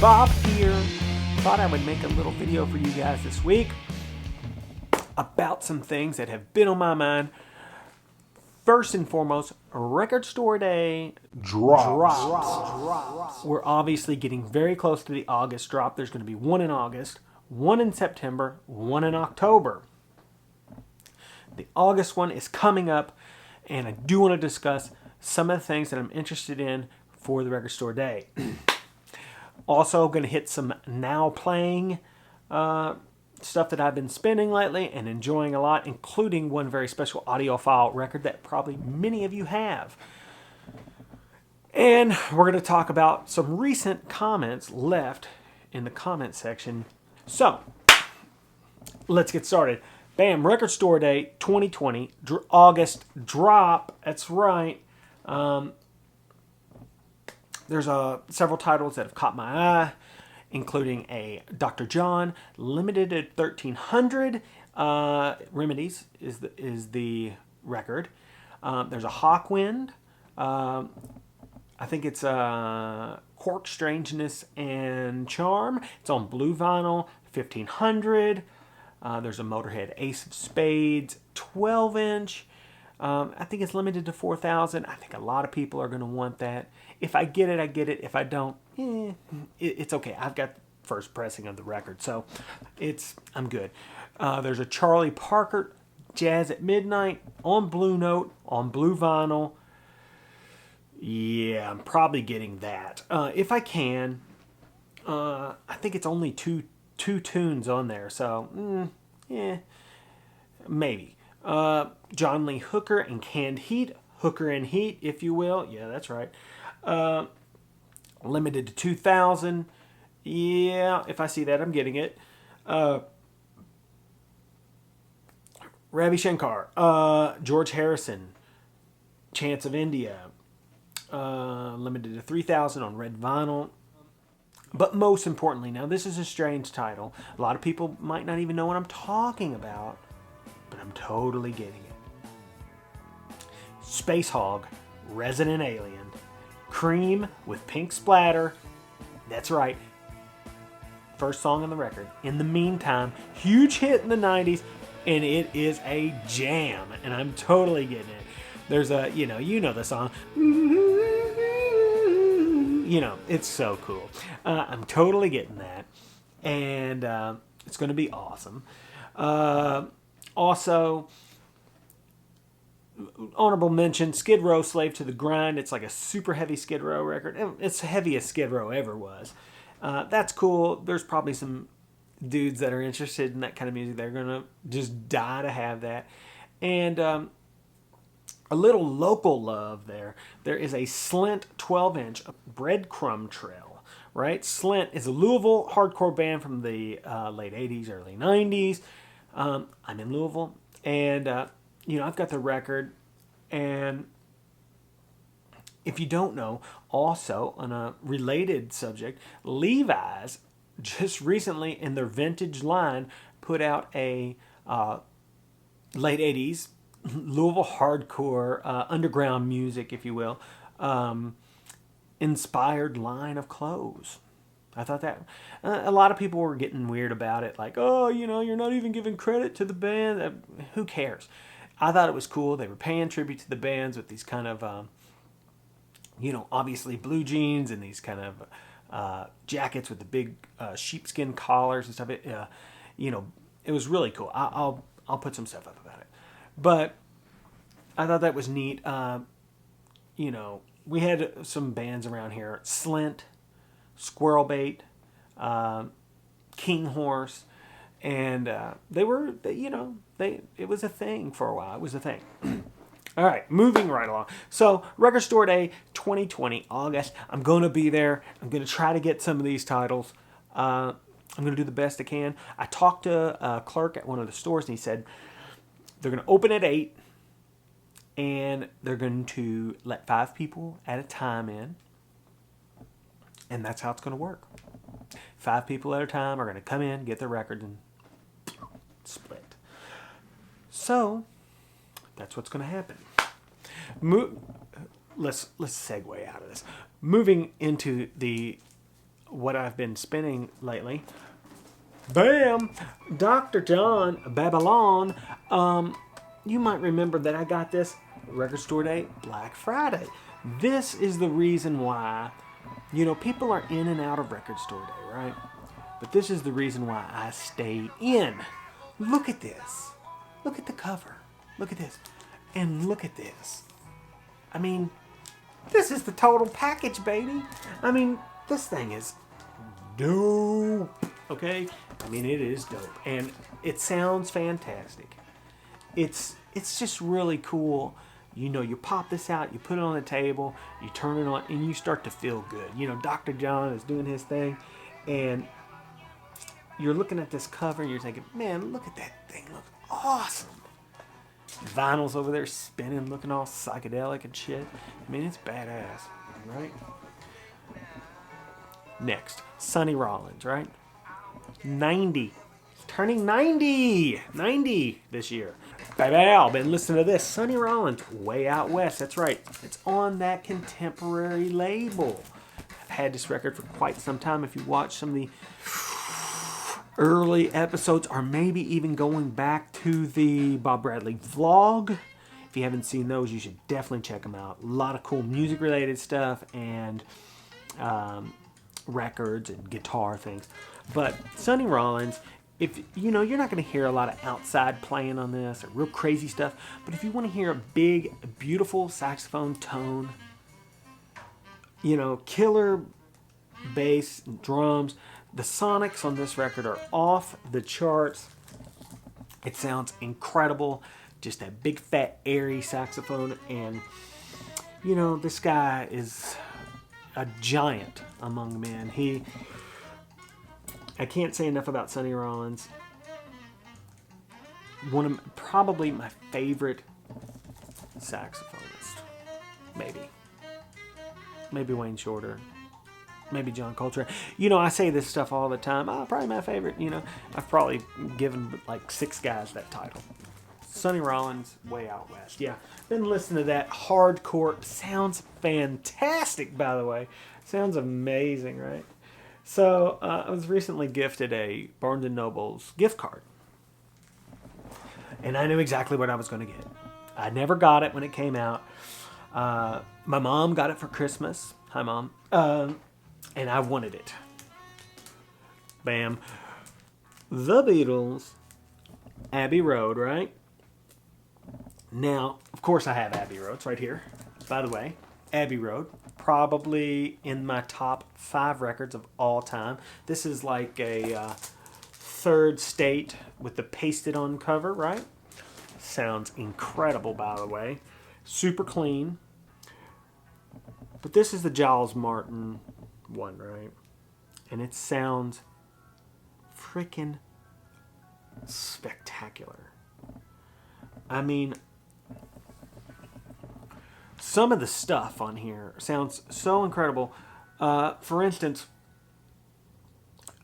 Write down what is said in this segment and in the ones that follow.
Bob here. Thought I would make a little video for you guys this week about some things that have been on my mind. First and foremost, Record Store Day drops. We're obviously getting very close to the August drop. There's going to be one in August, one in September, one in October. The August one is coming up, and I do want to discuss some of the things that I'm interested in for the Record Store Day. Also going to hit some now playing stuff that I've been spinning lately and enjoying a lot, including one very special audiophile record that probably many of you have. And we're going to talk about some recent comments left in the comment section. So, let's get started. Bam, Record Store Day 2020, August drop. That's right. There's several titles that have caught my eye, including a Dr. John, limited at 1,300. Remedies is the record. There's a Hawkwind. I think it's Cork, Strangeness, and Charm. It's on blue vinyl, 1,500. There's a Motorhead Ace of Spades, 12-inch. I think it's limited to 4,000. I think a lot of people are going to want that. If I get it, I get it. If I don't, it's okay. I've got first pressing of the record, so I'm good. There's a Charlie Parker, Jazz at Midnight, on Blue Note, on blue vinyl. Yeah, I'm probably getting that. If I can. I think it's only two tunes on there, so maybe. John Lee Hooker and Canned Heat, Hooker and Heat, if you will. Yeah, that's right. Limited to 2,000. Yeah, if I see that, I'm getting it. Ravi Shankar, George Harrison, Chants of India, limited to 3,000 on red vinyl. But most importantly, now this is a strange title. A lot of people might not even know what I'm talking about, but I'm totally getting it. Space Hog, Resident Alien, Cream with Pink Splatter. That's right. First song on the record. In the Meantime, huge hit in the 90s, and it is a jam, and I'm totally getting it. There's a, you know the song. It's so cool. I'm totally getting that, and it's going to be awesome. Also, honorable mention, Skid Row, Slave to the Grind. It's like a super heavy Skid Row record. It's the heaviest Skid Row ever was. That's cool. There's probably some dudes that are interested in that kind of music. They're going to just die to have that. And a little local love there. There is a Slint 12-inch Breadcrumb Trail, right? Slint is a Louisville hardcore band from the late 80s, early 90s. I'm in Louisville, and I've got the record, and if you don't know, also on a related subject, Levi's just recently in their vintage line put out a late 80s Louisville hardcore underground music, if you will, inspired line of clothes. I thought that a lot of people were getting weird about it, like, oh, you're not even giving credit to the band. Who cares? I thought it was cool. They were paying tribute to the bands with these kind of, obviously blue jeans and these kind of jackets with the big sheepskin collars and stuff. It was really cool. I'll put some stuff up about it. But I thought that was neat. We had some bands around here: Slint, Squirrel Bait, King Horse, and it was a thing for a while. It was a thing. All right, moving right along. So, Record Store Day 2020, August. I'm going to be there. I'm going to try to get some of these titles. I'm going to do the best I can. I talked to a clerk at one of the stores, and he said they're going to open at 8, and they're going to let 5 people at a time in, and that's how it's going to work. 5 people at a time are going to come in, get their record, and split. So, that's what's going to happen. Let's segue out of this. Moving into the what I've been spinning lately. Bam! Dr. John Babylon. You might remember that I got this Record Store Day, Black Friday. This is the reason why, people are in and out of Record Store Day, right? But this is the reason why I stay in. Look at this. Look at the cover. Look at this. And look at this. I mean, this is the total package, baby. I mean, this thing is dope. Okay? I mean, it is dope. And it sounds fantastic. It's just really cool. You pop this out, you put it on the table, you turn it on, and you start to feel good. Dr. John is doing his thing, and you're looking at this cover, and you're thinking, man, look at that thing. It looks awesome. Vinyl's over there spinning, looking all psychedelic and shit. I mean, it's badass, right? Next, Sonny Rollins, right? 90. Turning 90. 90 this year. Baby, been listening to this. Sonny Rollins, Way Out West. That's right. It's on that Contemporary label. I've had this record for quite some time. If you watch some of the early episodes, or maybe even going back to the Bob Bradley vlog, if you haven't seen those, you should definitely check them out. A lot of cool music-related stuff and records and guitar things. But Sonny Rollins, if you're not going to hear a lot of outside playing on this or real crazy stuff, but if you want to hear a big, beautiful saxophone tone, killer bass and drums, the sonics on this record are off the charts. It sounds incredible. Just that big, fat, airy saxophone. And, this guy is a giant among men. I can't say enough about Sonny Rollins. Probably my favorite saxophonist. Maybe Wayne Shorter. Maybe John Coltrane. I say this stuff all the time. Probably my favorite. I've probably given like 6 guys that title. Sonny Rollins, Way Out West. Yeah, been listening to that hardcore. Sounds fantastic, by the way. Sounds amazing, right? So I was recently gifted a Barnes & Noble's gift card. And I knew exactly what I was going to get. I never got it when it came out. My mom got it for Christmas. Hi, Mom. And I wanted it. Bam. The Beatles, Abbey Road, right? Now, of course I have Abbey Road. It's right here. By the way, Abbey Road, probably in my top 5 records of all time. This is like a third state with the pasted on cover, right? Sounds incredible, by the way. Super clean. But this is the Giles Martin one, right? And it sounds freaking spectacular. I mean, some of the stuff on here sounds so incredible. For instance,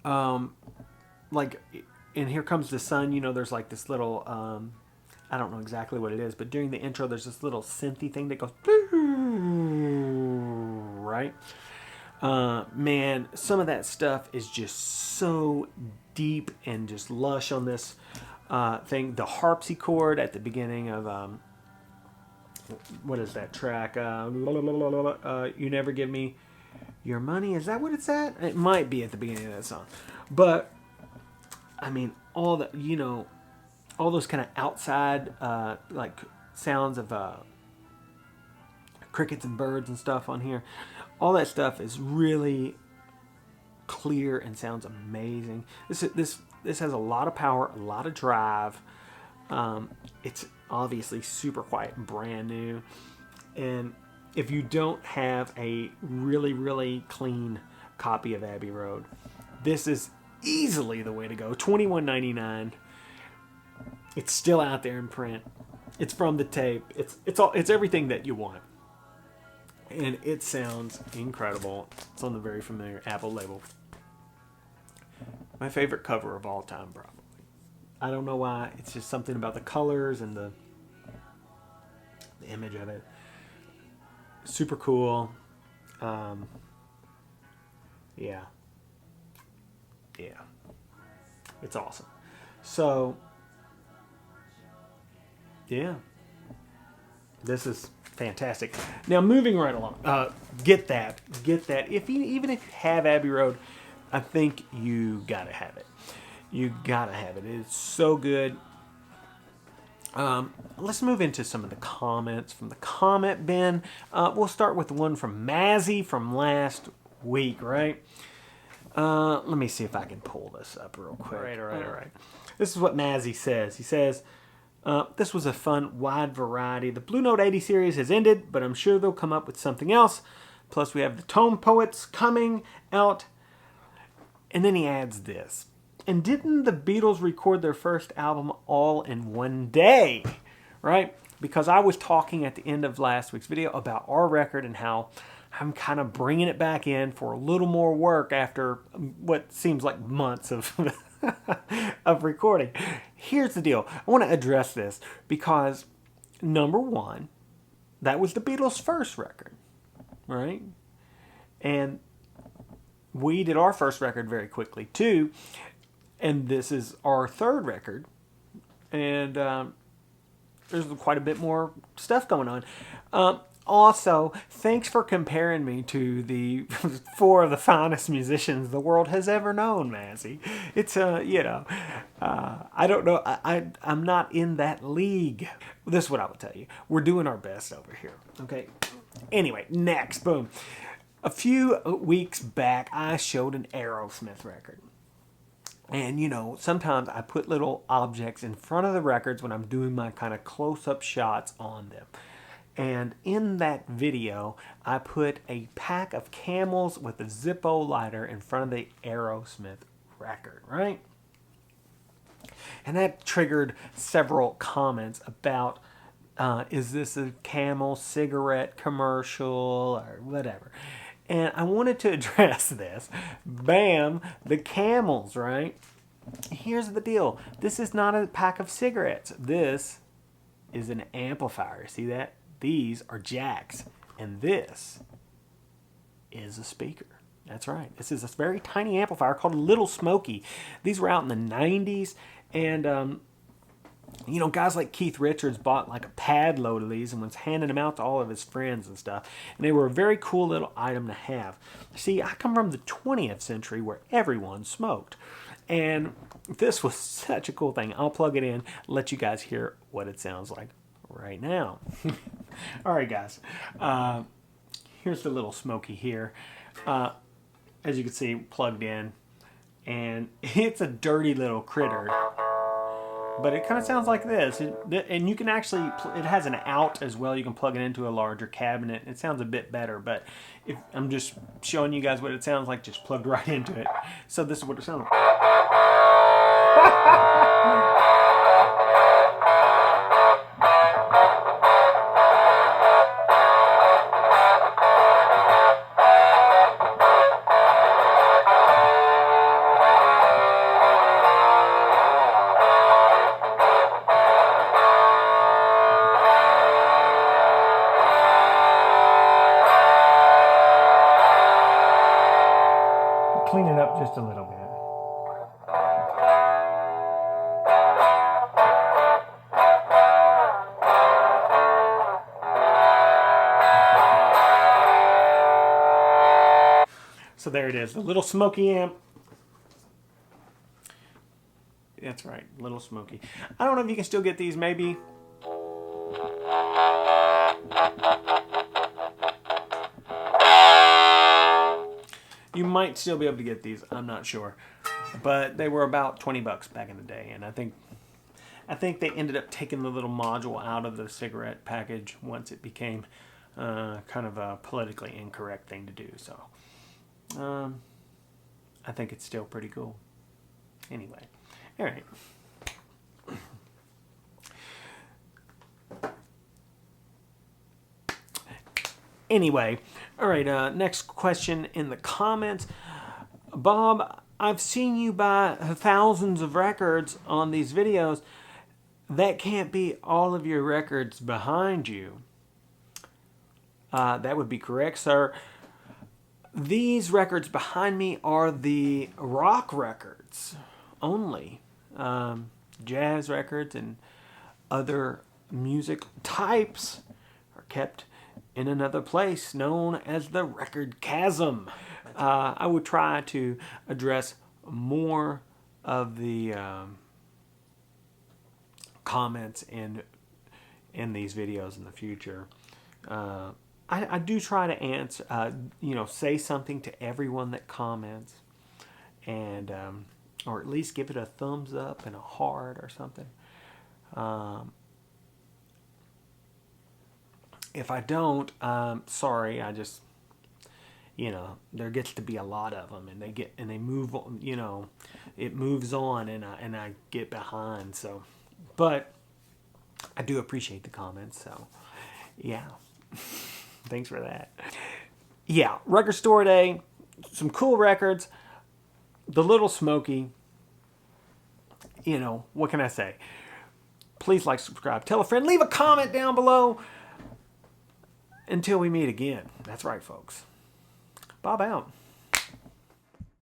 like in Here Comes the Sun, there's like this little, I don't know exactly what it is, but during the intro, there's this little synthy thing that goes, right? Man, some of that stuff is just so deep and just lush on this thing. The harpsichord at the beginning of what is that track? You Never Give Me Your Money. Is that what it's at? It might be at the beginning of that song. But I mean, all those kind of outside like sounds of crickets and birds and stuff on here. All that stuff is really clear and sounds amazing. This has a lot of power, a lot of drive. It's obviously super quiet and brand new. And if you don't have a really, really clean copy of Abbey Road, this is easily the way to go. $21.99. It's still out there in print. It's from the tape. It's everything that you want. And it sounds incredible. It's on the very familiar Apple label. My favorite cover of all time, probably. I don't know why. It's just something about the colors and the image of it. Super cool. Yeah. It's awesome. So, yeah, this is fantastic. Now, moving right along, get that. Even if you have Abbey Road, I think you gotta have it. You gotta have it. It's so good. Let's move into some of the comments from the comment bin. We'll start with the one from Mazzy from last week, right? Let me see if I can pull this up real quick. All right. This is what Mazzy says. He says, this was a fun, wide variety. The Blue Note 80 series has ended, but I'm sure they'll come up with something else. Plus, we have the Tone Poets coming out. And then he adds this. And didn't the Beatles record their first album all in one day? Right? Because I was talking at the end of last week's video about our record and how I'm kind of bringing it back in for a little more work after what seems like months of of recording. Here's the deal. I want to address this because, number one, that was the Beatles' first record, right? And we did our first record very quickly, too. And this is our third record. And there's quite a bit more stuff going on. Also, thanks for comparing me to the four of the finest musicians the world has ever known, Mazzy. It's, I don't know. I'm not in that league. This is what I would tell you. We're doing our best over here. Okay. Anyway, next. Boom. A few weeks back, I showed an Aerosmith record. And, sometimes I put little objects in front of the records when I'm doing my kind of close-up shots on them. And in that video, I put a pack of Camels with a Zippo lighter in front of the Aerosmith record, right? And that triggered several comments about, is this a Camel cigarette commercial or whatever? And I wanted to address this. Bam, the Camels, right? Here's the deal. This is not a pack of cigarettes. This is an amplifier. See that? These are jacks. And this is a speaker. That's right. This is a very tiny amplifier called a Little Smoky. These were out in the 90s. And, guys like Keith Richards bought like a pad load of these and was handing them out to all of his friends and stuff. And they were a very cool little item to have. See, I come from the 20th century where everyone smoked. And this was such a cool thing. I'll plug it in, let you guys hear what it sounds like right now. All right, guys. Here's the Little Smoky here. As you can see, plugged in. And it's a dirty little critter. But it kind of sounds like this. And you can actually, it has an out as well. You can plug it into a larger cabinet. It sounds a bit better, but if I'm just showing you guys what it sounds like, just plugged right into it. So this is what it sounds like. Clean it up just a little bit. So there it is, the Little Smoky amp. That's right, Little Smoky. I don't know if you can still get these, maybe. You might still be able to get these, I'm not sure. But they were about $20 back in the day, and I think they ended up taking the little module out of the cigarette package once it became kind of a politically incorrect thing to do. So I think it's still pretty cool. Anyway, all right. Anyway, all right, next question in the comments. Bob, I've seen you buy thousands of records on these videos. That can't be all of your records behind you. That would be correct, sir. These records behind me are the rock records. only. Jazz records and other music types are kept in another place known as the record chasm. I would try to address more of the comments in these videos in the future. I do try to answer, say something to everyone that comments, and or at least give it a thumbs up and a heart or something. If I don't, sorry. I just, there gets to be a lot of them, and they move. It moves on, and I get behind. So, but I do appreciate the comments. So, yeah, thanks for that. Yeah, record store day, some cool records. The Little Smoky. What can I say? Please like, subscribe, tell a friend, leave a comment down below. Until we meet again. That's right, folks. Bob out.